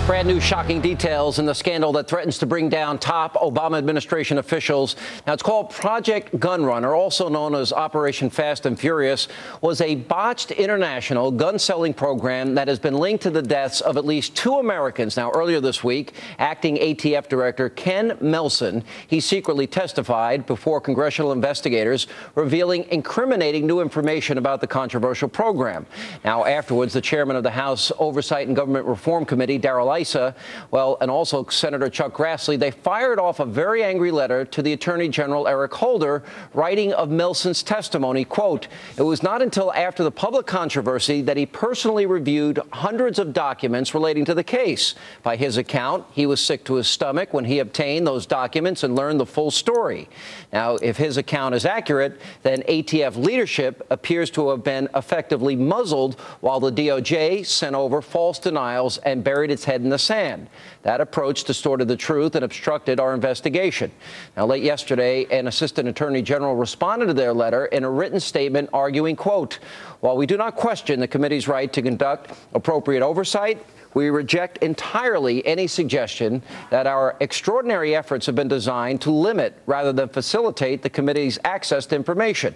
Brand new shocking details in the scandal that threatens to bring down top Obama administration officials. Now, it's called Project Gunrunner, also known as Operation Fast and Furious, was a botched international gun-selling program that has been linked to the deaths of at least 2 Americans. Now, earlier this week, acting ATF Director Ken Melson, he secretly testified before congressional investigators, revealing incriminating new information about the controversial program. Now, afterwards, the chairman of the House Oversight and Government Reform Committee, Darrell Issa, and also Senator Chuck Grassley, they fired off a very angry letter to the Attorney General Eric Holder, writing of Melson's testimony, quote, "It was not until after the public controversy that he personally reviewed hundreds of documents relating to the case. By his account, he was sick to his stomach when he obtained those documents and learned the full story." Now, if his account is accurate, then ATF leadership appears to have been effectively muzzled while the DOJ sent over false denials and buried its head in the sand. That approach distorted the truth and obstructed our investigation. Now, late yesterday, an assistant attorney general responded to their letter in a written statement arguing, quote, "While we do not question the committee's right to conduct appropriate oversight, we reject entirely any suggestion that our extraordinary efforts have been designed to limit rather than facilitate the committee's access to information."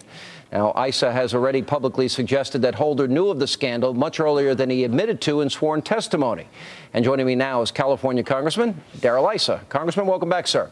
Now, Issa has already publicly suggested that Holder knew of the scandal much earlier than he admitted to in sworn testimony. And joining me now is California Congressman Darrell Issa. Congressman, welcome back, sir.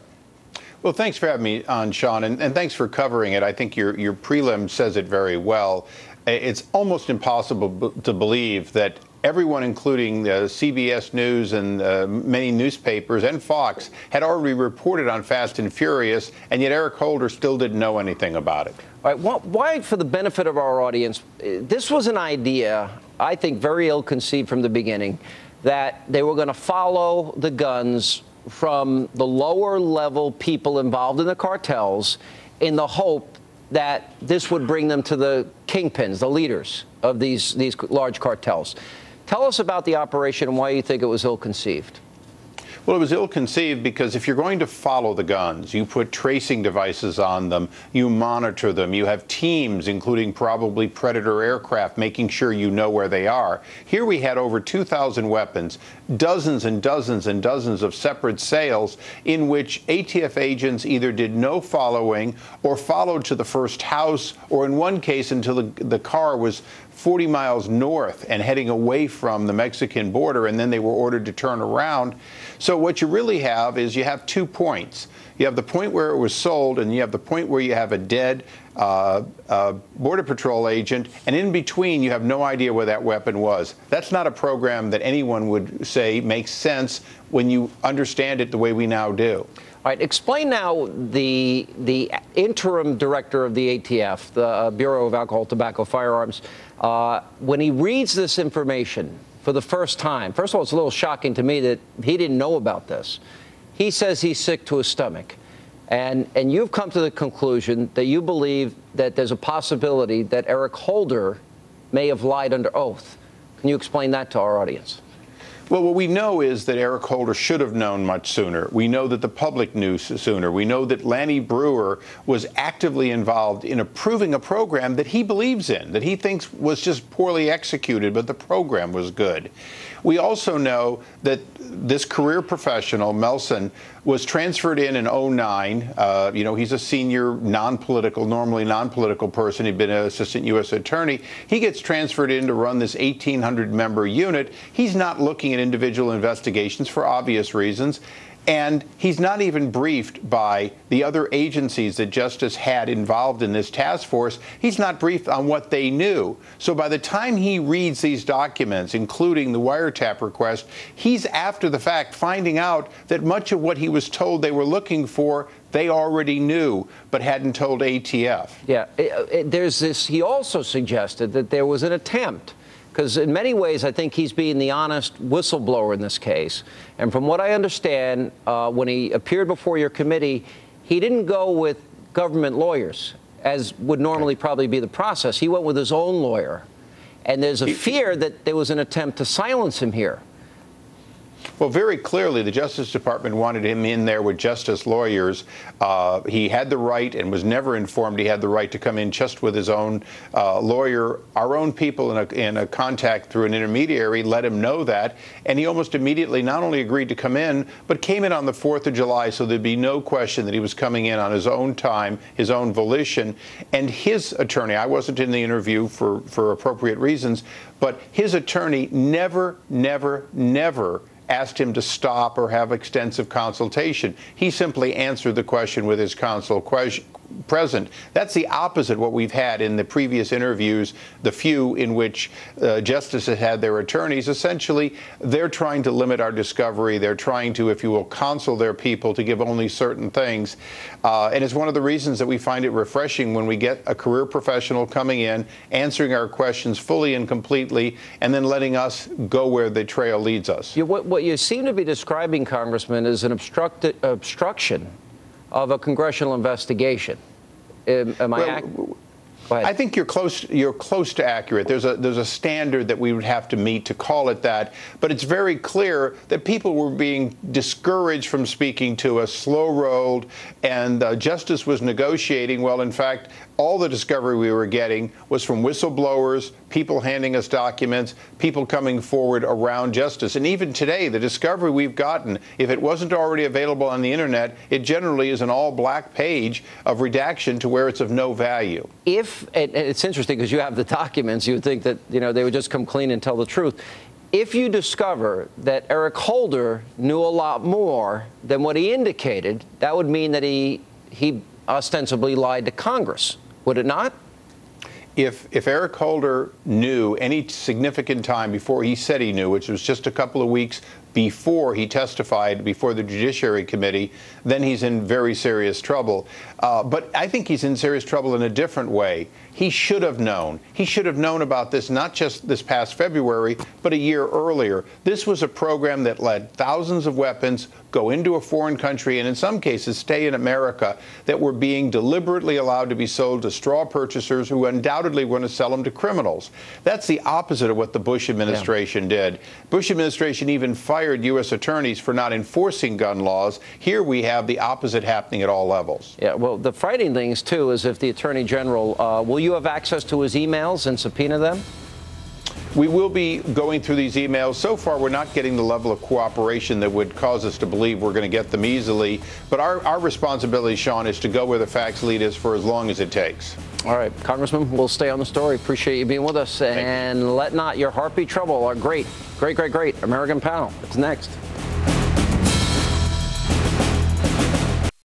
Well, thanks for having me on, Sean, and thanks for covering it. I think your prelim says it very well. It's almost impossible to believe that everyone, including CBS News and many newspapers and Fox, had already reported on Fast and Furious, and yet Eric Holder still didn't know anything about it. All right, why, for the benefit of our audience, this was an idea, I think, very ill-conceived from the beginning, that they were going to follow the guns from the lower-level people involved in the cartels in the hope that this would bring them to the kingpins, the leaders of these large cartels. Tell us about the operation and why you think it was ill-conceived. Well, it was ill-conceived because if you're going to follow the guns, you put tracing devices on them, you monitor them, you have teams, including probably Predator aircraft, making sure you know where they are. Here we had over 2,000 weapons, dozens and dozens and dozens of separate sales in which ATF agents either did no following or followed to the first house, or in one case until the car was 40 miles north and heading away from the Mexican border, and then they were ordered to turn around. So what you really have is you have 2 points. You have the point where it was sold, and you have the point where you have a dead Border Patrol agent, and in between you have no idea where that weapon was. That's not a program that anyone would say makes sense when you understand it the way we now do. All right, explain now the interim director of the ATF, the Bureau of Alcohol, Tobacco, Firearms, when he reads this information for the first time. First of all, it's a little shocking to me that he didn't know about this. He says he's sick to his stomach. And you've come to the conclusion that you believe that there's a possibility that Eric Holder may have lied under oath. Can you explain that to our audience? Well, what we know is that Eric Holder should have known much sooner. We know that the public knew sooner. We know that Lanny Brewer was actively involved in approving a program that he believes in, that he thinks was just poorly executed, but the program was good. We also know that this career professional, Melson, was transferred in 09. He's a senior normally non-political person. He'd been an assistant U.S. attorney. He gets transferred in to run this 1,800-member unit. He's not looking at individual investigations for obvious reasons. And he's not even briefed by the other agencies that Justice had involved in this task force. He's not briefed on what they knew. So by the time he reads these documents, including the wiretap request, he's after the fact finding out that much of what he was told they were looking for, they already knew, but hadn't told ATF. Yeah, there's this. He also suggested that there was an attempt. Because in many ways, I think he's being the honest whistleblower in this case. And from what I understand, when he appeared before your committee, he didn't go with government lawyers, as would normally probably be the process. He went with his own lawyer. And there's a fear that there was an attempt to silence him here. Well, very clearly, the Justice Department wanted him in there with justice lawyers. He had the right and was never informed he had the right to come in just with his own lawyer. Our own people in a contact through an intermediary let him know that, and he almost immediately not only agreed to come in, but came in on the 4th of July, so there'd be no question that he was coming in on his own time, his own volition. And his attorney, I wasn't in the interview for appropriate reasons, but his attorney never asked him to stop or have extensive consultation. He simply answered the question with his counsel present. That's the opposite of what we've had in the previous interviews, the few in which justices had their attorneys. Essentially, they're trying to limit our discovery. They're trying to, if you will, counsel their people to give only certain things. And it's one of the reasons that we find it refreshing when we get a career professional coming in, answering our questions fully and completely, and then letting us go where the trail leads us. What you seem to be describing, Congressman, is an obstruction of a congressional investigation. Am I accurate? I think you're close to accurate. There's a standard that we would have to meet to call it that, but it's very clear that people were being discouraged from speaking to us, slow-rolled, and justice was negotiating. Well, in fact, all the discovery we were getting was from whistleblowers, people handing us documents, people coming forward around justice. And even today, the discovery we've gotten, if it wasn't already available on the internet, it generally is an all-black page of redaction to where it's of no value. And it's interesting because you have the documents, you would think that, you know, they would just come clean and tell the truth. If you discover that Eric Holder knew a lot more than what he indicated, that would mean that he ostensibly lied to Congress, would it not? If Eric Holder knew any significant time before he said he knew, which was just a couple of weeks before he testified before the Judiciary Committee, then he's in very serious trouble. But I think he's in serious trouble in a different way. He should have known. He should have known about this not just this past February, but a year earlier. This was a program that let thousands of weapons go into a foreign country and in some cases stay in America that were being deliberately allowed to be sold to straw purchasers who undoubtedly want to sell them to criminals. That's the opposite of what the Bush administration did. Bush administration even fired U.S. attorneys for not enforcing gun laws. Here we have the opposite happening at all levels. Yeah, well, the frightening things, too, is if the Attorney General, will you have access to his emails and subpoena them? We will be going through these emails. So far, we're not getting the level of cooperation that would cause us to believe we're going to get them easily. But our responsibility, Sean, is to go where the facts lead us for as long as it takes. All right, Congressman, we'll stay on the story. Appreciate you being with us. And let not your heart be troubled. Our great American panel. It's next.